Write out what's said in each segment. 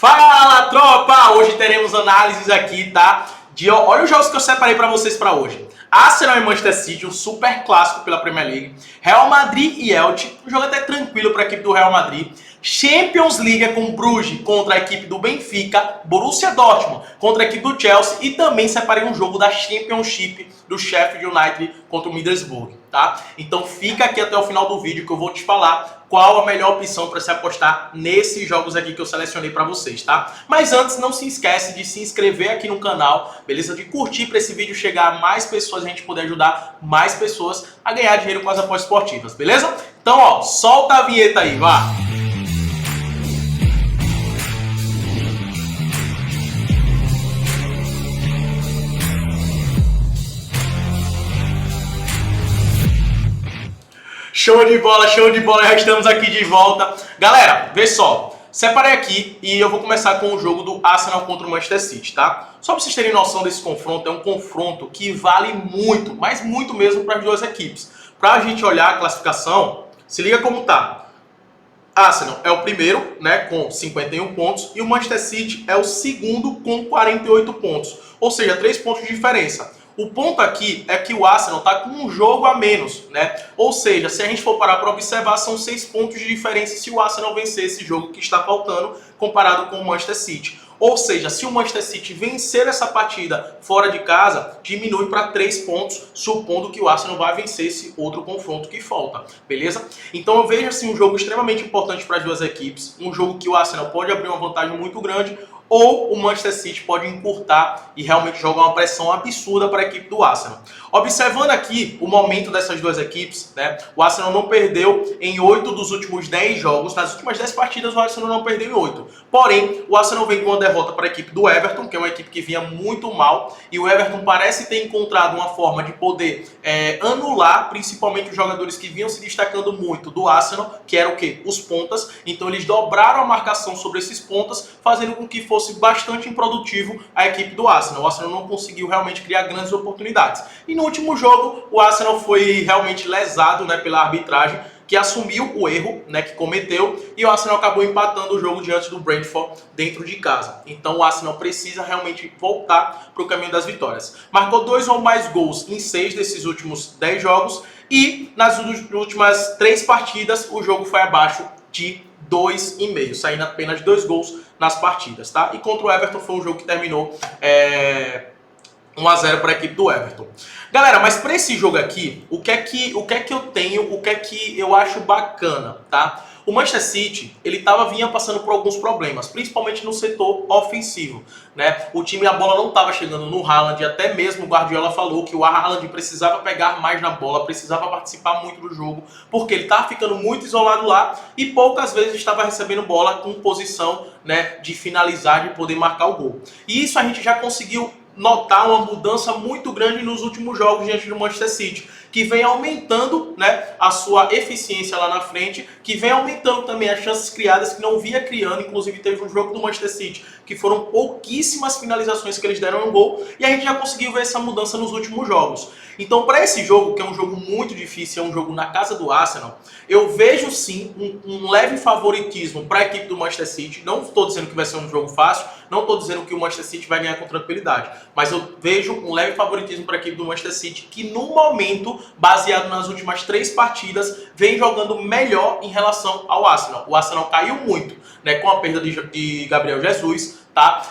Fala, tropa! Hoje teremos análises aqui, tá? Olha os jogos que eu separei para vocês para hoje. Arsenal e Manchester City, um super clássico pela Premier League. Real Madrid e Elche, um jogo até tranquilo para a equipe do Real Madrid. Champions League com Bruges contra a equipe do Benfica, Borussia Dortmund contra a equipe do Chelsea e também separei um jogo da Championship do Sheffield United contra o Middlesbrough, tá? Então fica aqui até o final do vídeo que eu vou te falar qual a melhor opção para se apostar nesses jogos aqui que eu selecionei para vocês, tá? Mas antes, não se esquece de se inscrever aqui no canal, beleza? De curtir para esse vídeo chegar a mais pessoas, a gente poder ajudar mais pessoas a ganhar dinheiro com as apostas esportivas, beleza? Então, ó, solta a vinheta aí, vá! Show de bola, já estamos aqui de volta. Galera, vê só, separei aqui e eu vou começar com o jogo do Arsenal contra o Manchester City, tá? Só para vocês terem noção desse confronto, é um confronto que vale muito, mas muito mesmo para as duas equipes. Para a gente olhar a classificação, se liga como tá. Arsenal é o primeiro, né, com 51 pontos, e o Manchester City é o segundo com 48 pontos, ou seja, 3 pontos de diferença. O ponto aqui é que o Arsenal está com um jogo a menos, né? Ou seja, se a gente for parar para observar, são 6 pontos de diferença se o Arsenal vencer esse jogo que está faltando comparado com o Manchester City. Ou seja, se o Manchester City vencer essa partida fora de casa, diminui para 3 pontos, supondo que o Arsenal vai vencer esse outro confronto que falta, beleza? Então eu vejo assim um jogo extremamente importante para as duas equipes, um jogo que o Arsenal pode abrir uma vantagem muito grande, ou o Manchester City pode encurtar e realmente jogar uma pressão absurda para a equipe do Arsenal. Observando aqui o momento dessas duas equipes, né, o Arsenal não perdeu em 8 dos últimos 10 jogos. Nas últimas 10 partidas o Arsenal não perdeu em 8. Porém, o Arsenal vem com uma derrota para a equipe do Everton, que é uma equipe que vinha muito mal, e o Everton parece ter encontrado uma forma de poder anular, principalmente os jogadores que vinham se destacando muito do Arsenal, que eram o quê? Os pontas. Então eles dobraram a marcação sobre esses pontas, fazendo com que fosse bastante improdutivo a equipe do Arsenal. O Arsenal não conseguiu realmente criar grandes oportunidades. E no último jogo, o Arsenal foi realmente lesado, né, pela arbitragem, que assumiu o erro, né, que cometeu, e o Arsenal acabou empatando o jogo diante do Brentford dentro de casa. Então o Arsenal precisa realmente voltar para o caminho das vitórias. Marcou 2 ou mais gols em 6 desses últimos 10 jogos, e nas últimas 3 partidas o jogo foi abaixo de 2,5, saindo apenas 2 gols nas partidas, tá? E contra o Everton foi um jogo que terminou 1-0 para a equipe do Everton. Galera, mas para esse jogo aqui, o que é que eu tenho, o que é que eu acho bacana, tá? O Manchester City, vinha passando por alguns problemas, principalmente no setor ofensivo, né? O time, a bola não estava chegando no Haaland, até mesmo o Guardiola falou que o Haaland precisava pegar mais na bola, precisava participar muito do jogo, porque ele estava ficando muito isolado lá e poucas vezes estava recebendo bola com posição, né, de finalizar, de poder marcar o gol. E isso a gente já conseguiu notar uma mudança muito grande nos últimos jogos diante do Manchester City, que vem aumentando, né, a sua eficiência lá na frente, que vem aumentando também as chances criadas, que não vinha criando. Inclusive teve um jogo do Manchester City que foram pouquíssimas finalizações que eles deram no gol, e a gente já conseguiu ver essa mudança nos últimos jogos. Então, para esse jogo, que é um jogo muito difícil, é um jogo na casa do Arsenal, eu vejo sim um leve favoritismo para a equipe do Manchester City. Não estou dizendo que vai ser um jogo fácil, não estou dizendo que o Manchester City vai ganhar com tranquilidade, mas eu vejo um leve favoritismo para a equipe do Manchester City, que no momento, baseado nas últimas 3 partidas, vem jogando melhor em relação ao Arsenal. O Arsenal caiu muito, né, com a perda de Gabriel Jesus, tá?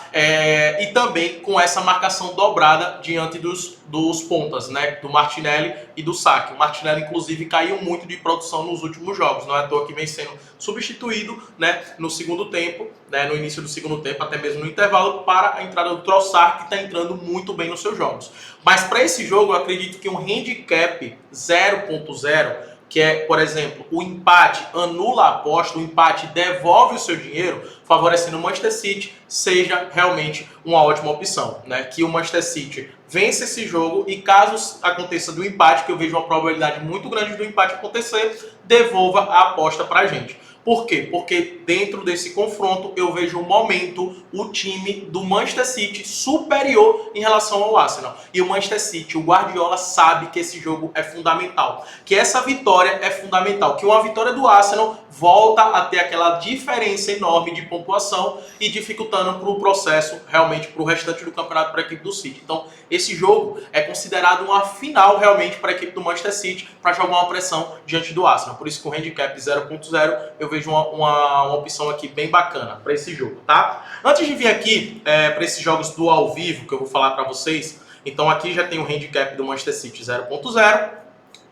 E também com essa marcação dobrada diante dos pontas, né, do Martinelli e do Saka. O Martinelli, inclusive, caiu muito de produção nos últimos jogos, não é à toa que vem sendo substituído, né, no segundo tempo, né, no início do segundo tempo, até mesmo no intervalo, para a entrada do Trossard, que está entrando muito bem nos seus jogos. Mas para esse jogo, eu acredito que um handicap 0.0, que é, por exemplo, o empate anula a aposta, o empate devolve o seu dinheiro, favorecendo o Manchester City, seja realmente uma ótima opção, né? Que o Manchester City vence esse jogo e, caso aconteça do empate, que eu vejo uma probabilidade muito grande do empate acontecer, devolva a aposta para a gente. Por quê? Porque dentro desse confronto eu vejo o momento, o time do Manchester City superior em relação ao Arsenal. E o Manchester City, o Guardiola sabe que esse jogo é fundamental, que essa vitória é fundamental, que uma vitória do Arsenal volta a ter aquela diferença enorme de pontuação e dificultando para o processo, realmente, para o restante do campeonato para a equipe do City. Então, esse jogo é considerado uma final, realmente, para a equipe do Manchester City, para jogar uma pressão diante do Arsenal. Por isso que o handicap 0.0, eu vejo uma opção aqui bem bacana para esse jogo, tá? Antes de vir aqui para esses jogos do ao vivo, que eu vou falar para vocês, então aqui já tem o handicap do Manchester City 0.0.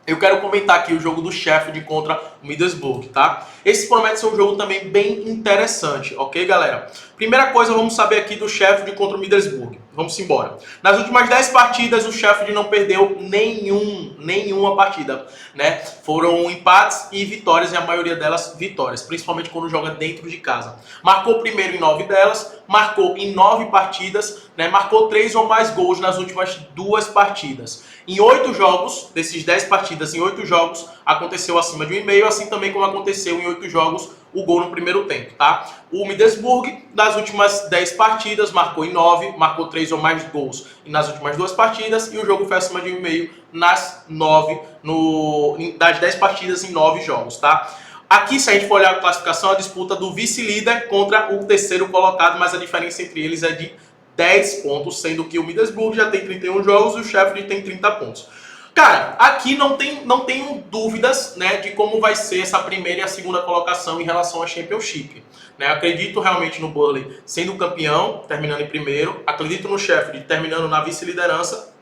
Eu quero comentar aqui o jogo do Sheffield contra o Middlesbrough, tá? Esse promete ser um jogo também bem interessante, ok, galera? Primeira coisa, vamos saber aqui do Sheffield contra o Middlesbrough. Vamos embora. Nas últimas 10 partidas, o Sheffield não perdeu nenhuma partida, né? Foram empates e vitórias, e a maioria delas vitórias, principalmente quando joga dentro de casa. Marcou primeiro em 9 delas, marcou em 9 partidas, né? Marcou 3 ou mais gols nas últimas 2 partidas. Em 8 jogos, desses 10 partidas, em 8 jogos, aconteceu acima de 1,5, assim também como aconteceu em 8 jogos o gol no primeiro tempo, tá? O Middlesbrough, nas últimas 10 partidas, marcou em 9, marcou 3 ou mais gols nas últimas 2 partidas, e o jogo foi acima de 1,5 nas 9, das 10 partidas em 9 jogos, tá? Aqui, se a gente for olhar a classificação, a disputa do vice-líder contra o terceiro colocado, mas a diferença entre eles é de 10 pontos, sendo que o Middlesbrough já tem 31 jogos e o Sheffield tem 30 pontos. Cara, aqui não tenho dúvidas, né, de como vai ser essa primeira e a segunda colocação em relação à Championship. Né? Acredito realmente no Burnley sendo campeão, terminando em primeiro. Acredito no Sheffield terminando na vice-liderança.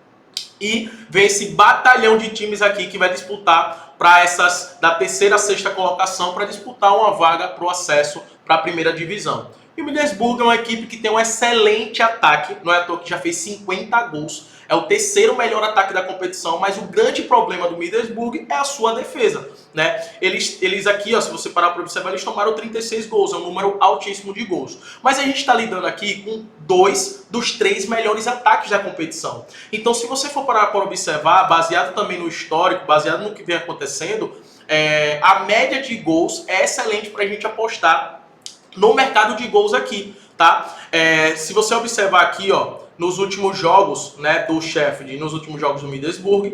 E vem esse batalhão de times aqui que vai disputar para essas da terceira a sexta colocação para disputar uma vaga para o acesso para a primeira divisão. E o Middlesbrough é uma equipe que tem um excelente ataque, não é à toa que já fez 50 gols. É o terceiro melhor ataque da competição, mas o grande problema do Middlesbrough é a sua defesa, né? Eles aqui, ó, se você parar para observar, eles tomaram 36 gols, é um número altíssimo de gols. Mas a gente está lidando aqui com 2 dos 3 melhores ataques da competição. Então, se você for parar para observar, baseado também no histórico, baseado no que vem acontecendo, a média de gols é excelente para a gente apostar no mercado de gols aqui, tá? Se você observar aqui, ó, nos últimos jogos, né, do Sheffield e nos últimos jogos do Middlesbrough,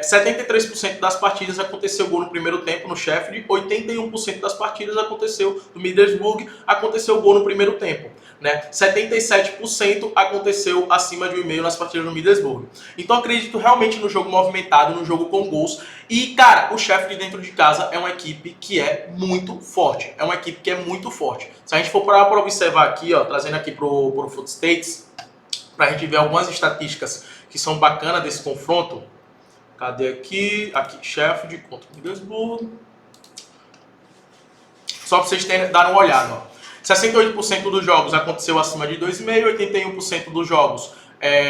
73% das partidas aconteceu gol no primeiro tempo no Sheffield, 81% das partidas aconteceu no Middlesbrough, aconteceu gol no primeiro tempo. Né? 77% aconteceu acima de 1,5 nas partidas do Middlesbrough. Então acredito realmente no jogo movimentado, no jogo com gols. E, cara, o Sheffield dentro de casa é uma equipe que é muito forte. É uma equipe que é muito forte. Se a gente for parar para observar aqui, ó, trazendo aqui pro Footstats, para a gente ver algumas estatísticas que são bacanas desse confronto. Cadê aqui? Aqui, Sheffield contra o Middlesbrough. Só para vocês darem uma olhada, ó. 68% dos jogos aconteceu acima de 2,5, 81% dos jogos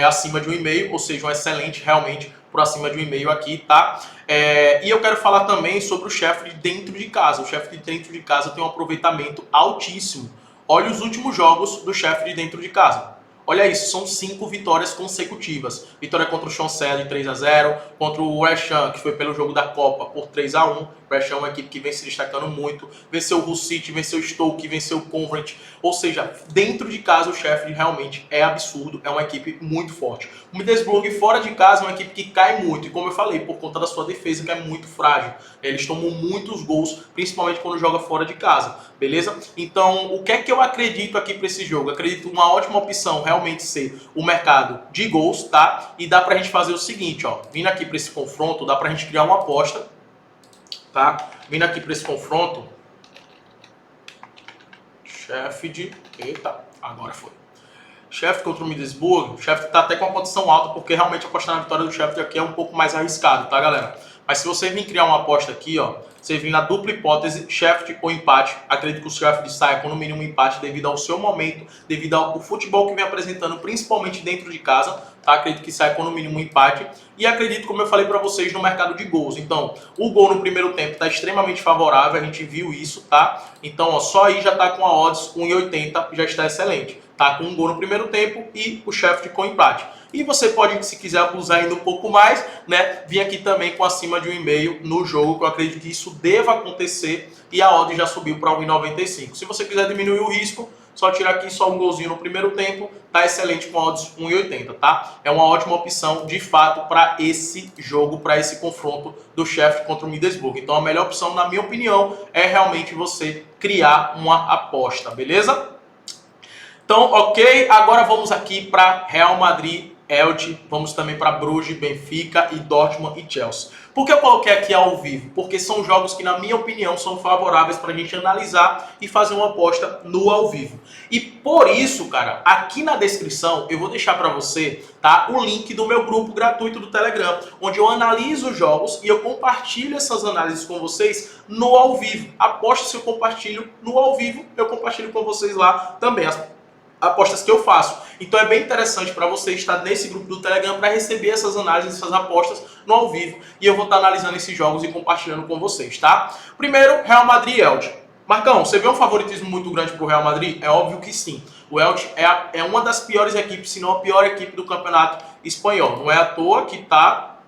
acima de 1,5, ou seja, um excelente realmente por acima de 1,5 aqui, tá? E eu quero falar também sobre o Sheffield dentro de casa. O Sheffield dentro de casa tem um aproveitamento altíssimo. Olha os últimos jogos do Sheffield dentro de casa. Olha isso, são 5 vitórias consecutivas. Vitória contra o Swansea de 3-0, contra o West Ham, que foi pelo jogo da Copa, por 3-1. O West Ham é uma equipe que vem se destacando muito. Venceu o Hull City, venceu o Stoke, venceu o Coventry. Ou seja, dentro de casa o Sheffield realmente é absurdo, é uma equipe muito forte. O Middlesbrough fora de casa é uma equipe que cai muito, e como eu falei, por conta da sua defesa que é muito frágil. Eles tomam muitos gols, principalmente quando joga fora de casa, beleza? Então, o que é que eu acredito aqui para esse jogo? Eu acredito uma ótima opção realmente ser o mercado de gols, tá? E dá pra gente fazer o seguinte, ó, vindo aqui para esse confronto, dá pra gente criar uma aposta, tá? Vindo aqui para esse confronto, Sheffield, eita, agora foi. Sheffield contra o Middlesbrough, o Sheffield está até com uma condição alta, porque realmente apostar na vitória do Sheffield aqui é um pouco mais arriscado, tá, galera? Mas se você vir criar uma aposta aqui, ó, você vir na dupla hipótese, Sheffield ou empate, acredito que o Sheffield saia com no mínimo um empate devido ao seu momento, devido ao futebol que vem apresentando, principalmente dentro de casa, tá? Acredito que saia com no mínimo um empate. E acredito, como eu falei para vocês, no mercado de gols. Então, o gol no primeiro tempo está extremamente favorável, a gente viu isso, tá? Então, ó, só aí já tá com a odds 1,80, já está excelente. Tá com um gol no primeiro tempo e o Sheffield com empate. E você pode, se quiser abusar ainda um pouco mais, né, vir aqui também com acima de 1,5 no jogo, que eu acredito que isso deva acontecer, e a odd já subiu para 1,95. Se você quiser diminuir o risco, só tira aqui só um golzinho no primeiro tempo, tá excelente com odds 1,80, tá? É uma ótima opção, de fato, para esse jogo, para esse confronto do Sheffield contra o Middlesbrough. Então a melhor opção, na minha opinião, é realmente você criar uma aposta, beleza? Então, ok, agora vamos aqui para Real Madrid, Elche, vamos também para Bruges, Benfica e Dortmund e Chelsea. Por que eu coloquei aqui ao vivo? Porque são jogos que, na minha opinião, são favoráveis para a gente analisar e fazer uma aposta no ao vivo. E por isso, cara, aqui na descrição eu vou deixar para você, tá, o link do meu grupo gratuito do Telegram, onde eu analiso os jogos e eu compartilho essas análises com vocês no ao vivo. Aposta se eu compartilho no ao vivo, eu compartilho com vocês lá também as apostas que eu faço. Então é bem interessante para você estar nesse grupo do Telegram para receber essas análises, essas apostas no ao vivo. E eu vou estar analisando esses jogos e compartilhando com vocês, tá? Primeiro, Real Madrid e Elche. Marcão, você vê um favoritismo muito grande para o Real Madrid? É óbvio que sim. O Elche é uma das piores equipes, se não a pior equipe do campeonato espanhol. Não é à toa que está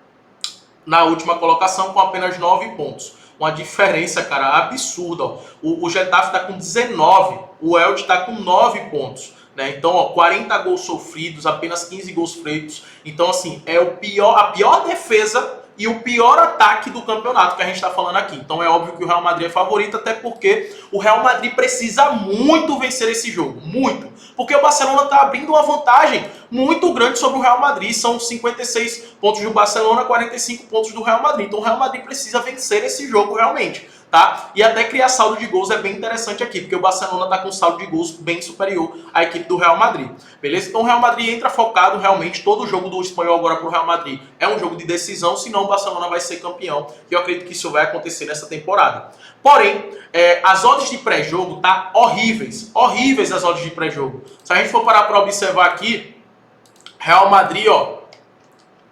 na última colocação com apenas 9 pontos. Uma diferença, cara, absurda. Ó. O Getafe está com 19, o Elche está com 9 pontos. Né? Então, ó, 40 gols sofridos, apenas 15 gols feitos. Então, assim, é a pior defesa e o pior ataque do campeonato que a gente está falando aqui. Então, é óbvio que o Real Madrid é favorito, até porque o Real Madrid precisa muito vencer esse jogo. Muito. Porque o Barcelona está abrindo uma vantagem muito grande sobre o Real Madrid. São 56 pontos do Barcelona, 45 pontos do Real Madrid. Então, o Real Madrid precisa vencer esse jogo realmente. Tá? E até criar saldo de gols é bem interessante aqui, porque o Barcelona está com um saldo de gols bem superior à equipe do Real Madrid. Beleza? Então o Real Madrid entra focado realmente, todo jogo do espanhol agora para o Real Madrid é um jogo de decisão, senão o Barcelona vai ser campeão, e eu acredito que isso vai acontecer nessa temporada. Porém, as odds de pré-jogo tá horríveis, horríveis as odds de pré-jogo. Se a gente for parar para observar aqui, Real Madrid, ó,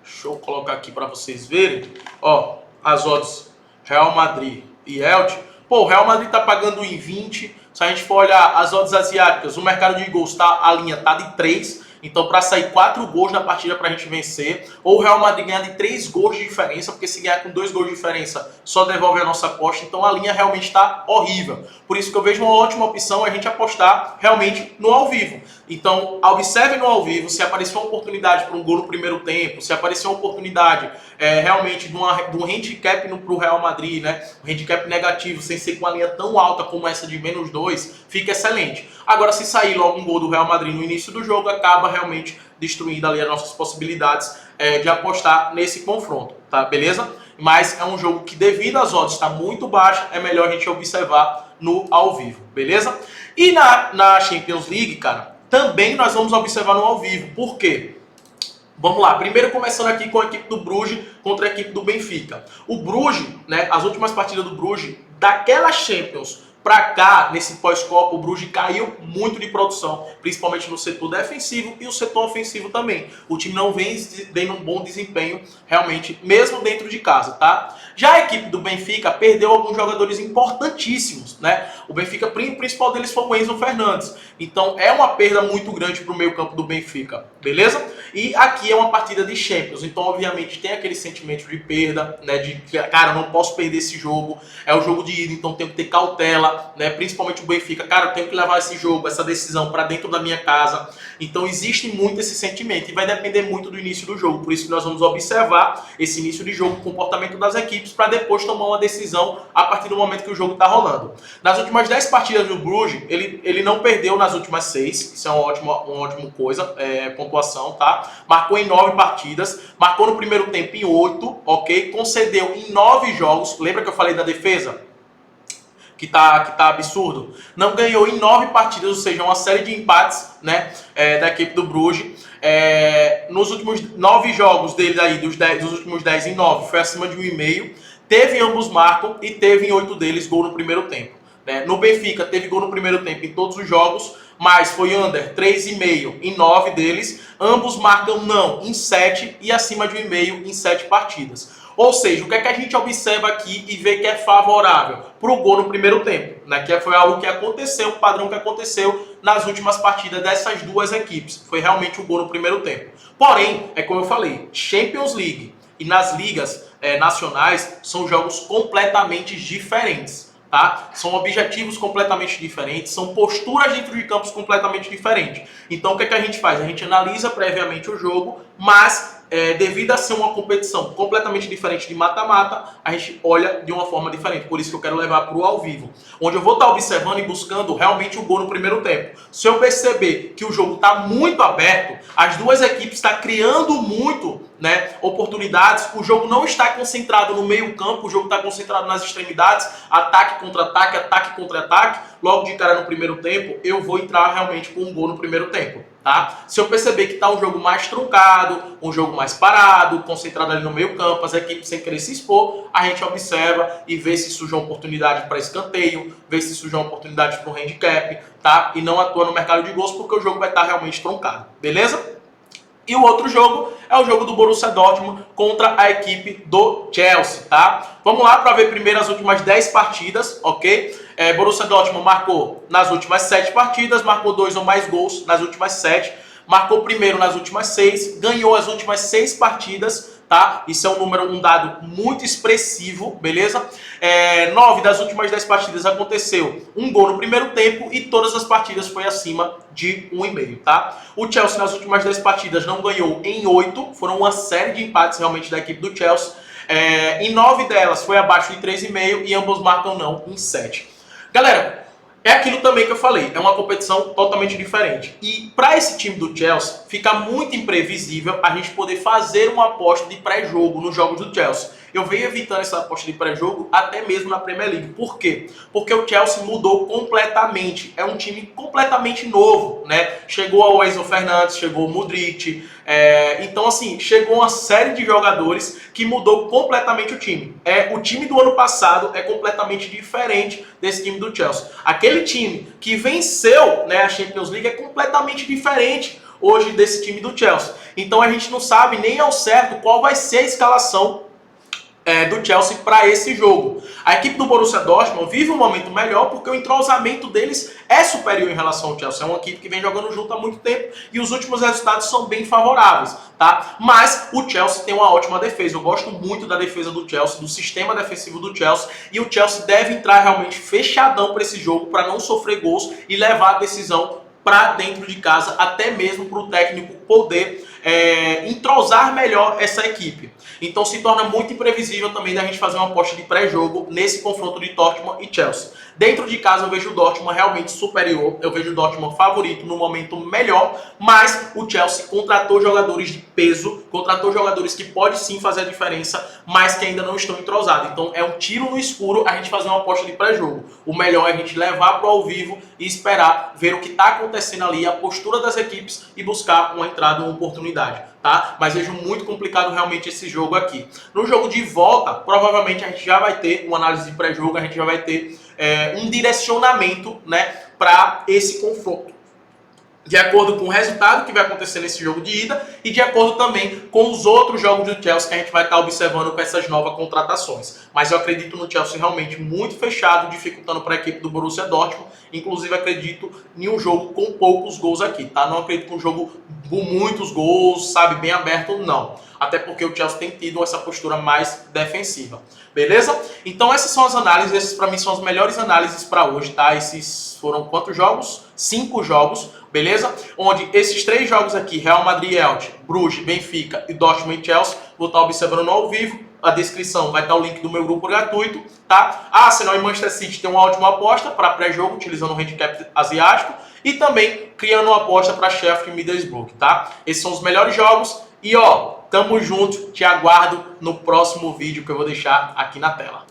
deixa eu colocar aqui para vocês verem, ó, as odds Real Madrid e Elche, pô, o Real Madrid tá pagando 1,20. Se a gente for olhar as odds asiáticas, o mercado de gols a linha tá de 3. Então, para sair 4 gols na partida para a gente vencer, ou o Real Madrid ganhar de 3 gols de diferença, porque se ganhar com 2 gols de diferença, só devolve a nossa aposta. Então, a linha realmente está horrível. Por isso que eu vejo uma ótima opção a gente apostar realmente no ao vivo. Então, observe no ao vivo se aparecer uma oportunidade para um gol no primeiro tempo, se aparecer uma oportunidade realmente de um handicap para o Real Madrid, né? Um handicap negativo, sem ser com a linha tão alta como essa de -2, fica excelente. Agora, se sair logo um gol do Real Madrid no início do jogo, acaba realmente destruindo ali as nossas possibilidades de apostar nesse confronto, tá? Beleza? Mas é um jogo que, devido às odds estar muito baixa, é melhor a gente observar no ao vivo, beleza? E na Champions League, cara, também nós vamos observar no ao vivo. Por quê? Vamos lá, primeiro começando aqui com a equipe do Bruges contra a equipe do Benfica. O Bruges, né, as últimas partidas do Bruges, daquela Champions pra cá, nesse pós-Copa, o Bruges caiu muito de produção, principalmente no setor defensivo e o setor ofensivo também. O time não vem dando um bom desempenho, realmente, mesmo dentro de casa, tá? Já a equipe do Benfica perdeu alguns jogadores importantíssimos, né? O Benfica, o principal deles foi o Enzo Fernandes. Então, é uma perda muito grande pro meio campo do Benfica, beleza? E aqui é uma partida de Champions, então, obviamente, tem aquele sentimento de perda, né? De, cara, não posso perder esse jogo, é o jogo de ida, então tenho que ter cautela. Né, principalmente o Benfica, cara, eu tenho que levar esse jogo, essa decisão para dentro da minha casa. Então existe muito esse sentimento e vai depender muito do início do jogo. Por isso que nós vamos observar esse início de jogo, o comportamento das equipes, para depois tomar uma decisão a partir do momento que o jogo está rolando. Nas últimas 10 partidas do Bruges, ele não perdeu nas últimas 6, isso é uma ótima coisa, pontuação, tá? Marcou em 9 partidas, marcou no primeiro tempo em 8, ok? Concedeu em 9 jogos, lembra que eu falei da defesa? Que tá absurdo, não ganhou em 9 partidas, ou seja, uma série de empates, né, da equipe do Bruges. Nos últimos 9 jogos dele aí, dos últimos 10 em 9, foi acima de 1,5. Teve ambos marcam e teve em 8 deles gol no primeiro tempo. Né? No Benfica, teve gol no primeiro tempo em todos os jogos, mas foi under 3,5 em 9 deles. Ambos marcam não em 7 e acima de 1,5 em 7 partidas. Ou seja, o que é que a gente observa aqui e vê que é favorável para o gol no primeiro tempo, né? Que foi algo que aconteceu, um padrão que aconteceu nas últimas partidas dessas duas equipes. Foi realmente o gol no primeiro tempo. Porém, é como eu falei, Champions League e nas ligas nacionais são jogos completamente diferentes. tá? São objetivos completamente diferentes, são posturas dentro de campos completamente diferentes. Então o que é que a gente faz? A gente analisa previamente o jogo, mas devido a ser uma competição completamente diferente de mata-mata, a gente olha de uma forma diferente. Por isso que eu quero levar para o ao vivo, onde eu vou estar observando e buscando realmente o gol no primeiro tempo. Se eu perceber que o jogo está muito aberto, as duas equipes estão criando muito, né, oportunidades, o jogo não está concentrado no meio campo, o jogo está concentrado nas extremidades, ataque contra ataque, logo de cara no primeiro tempo, eu vou entrar realmente com um gol no primeiro tempo, tá? Se eu perceber que está um jogo mais truncado, um jogo mais parado, concentrado ali no meio campo, as equipes sem querer se expor, a gente observa e vê se surge uma oportunidade para escanteio, vê se surge uma oportunidade para um handicap, tá? E não atua no mercado de gols porque o jogo vai estar realmente truncado, beleza? E o outro jogo é o jogo do Borussia Dortmund contra a equipe do Chelsea, tá? Vamos lá para ver primeiro as últimas 10 partidas, ok? Borussia Dortmund marcou nas últimas 7 partidas, marcou 2 ou mais gols nas últimas 7, marcou primeiro nas últimas 6, ganhou as últimas 6 partidas, tá? Isso é um dado muito expressivo, beleza? 9 das últimas 10 partidas aconteceu um gol no primeiro tempo e todas as partidas foi acima de 1,5, tá? O Chelsea nas últimas 10 partidas não ganhou em 8, foram uma série de empates realmente da equipe do Chelsea. Em 9 delas foi abaixo de 3,5 e ambos marcam não em 7. Galera, é aquilo também que eu falei, é uma competição totalmente diferente. E para esse time do Chelsea, fica muito imprevisível a gente poder fazer uma aposta de pré-jogo nos jogos do Chelsea. Eu venho evitando essa aposta de pré-jogo até mesmo na Premier League. Por quê? Porque o Chelsea mudou completamente. É um time completamente novo, né? Chegou o Enzo Fernandes, chegou o Modric. Então, assim, chegou uma série de jogadores que mudou completamente o time. O time do ano passado é completamente diferente desse time do Chelsea. Aquele time que venceu, né, a Champions League é completamente diferente hoje desse time do Chelsea. Então a gente não sabe nem ao certo qual vai ser a escalação do Chelsea para esse jogo. A equipe do Borussia Dortmund vive um momento melhor porque o entrosamento deles é superior em relação ao Chelsea. É uma equipe que vem jogando junto há muito tempo e os últimos resultados são bem favoráveis, tá? Mas o Chelsea tem uma ótima defesa. Eu gosto muito da defesa do Chelsea, do sistema defensivo do Chelsea, e o Chelsea deve entrar realmente fechadão para esse jogo para não sofrer gols e levar a decisão para dentro de casa, até mesmo para o técnico poder entrosar melhor essa equipe. Então se torna muito imprevisível também da gente fazer uma aposta de pré-jogo nesse confronto de Dortmund e Chelsea. Dentro de casa eu vejo o Dortmund realmente superior, eu vejo o Dortmund favorito no momento melhor, mas o Chelsea contratou jogadores de peso, contratou jogadores que podem sim fazer a diferença, mas que ainda não estão entrosados. Então é um tiro no escuro a gente fazer uma aposta de pré-jogo. O melhor é a gente levar para o ao vivo e esperar ver o que está acontecendo ali, a postura das equipes e buscar uma entrada, uma oportunidade, tá? Mas vejo muito complicado realmente esse jogo aqui. No jogo de volta, provavelmente a gente já vai ter uma análise de pré-jogo, a gente já vai ter um direcionamento, né, para esse confronto, de acordo com o resultado que vai acontecer nesse jogo de ida e de acordo também com os outros jogos do Chelsea que a gente vai estar observando com essas novas contratações. Mas eu acredito no Chelsea realmente muito fechado, dificultando para a equipe do Borussia Dortmund. Inclusive acredito em um jogo com poucos gols aqui, tá? Não acredito em um jogo com muitos gols, sabe, bem aberto, não. Até porque o Chelsea tem tido essa postura mais defensiva. Beleza? Então essas são as análises, essas para mim são as melhores análises para hoje, tá? Esses foram quantos jogos? 5 jogos, beleza? Onde esses 3 jogos aqui, Real Madrid, Elche, Bruges, Benfica e Dortmund e Chelsea, vou estar observando no ao vivo. A descrição vai estar o link do meu grupo gratuito, tá? Arsenal e Manchester City tem uma ótima aposta para pré-jogo, utilizando o handicap asiático, e também criando uma aposta para Sheffield e Middlesbrough, tá? Esses são os melhores jogos e, ó, tamo junto, te aguardo no próximo vídeo que eu vou deixar aqui na tela.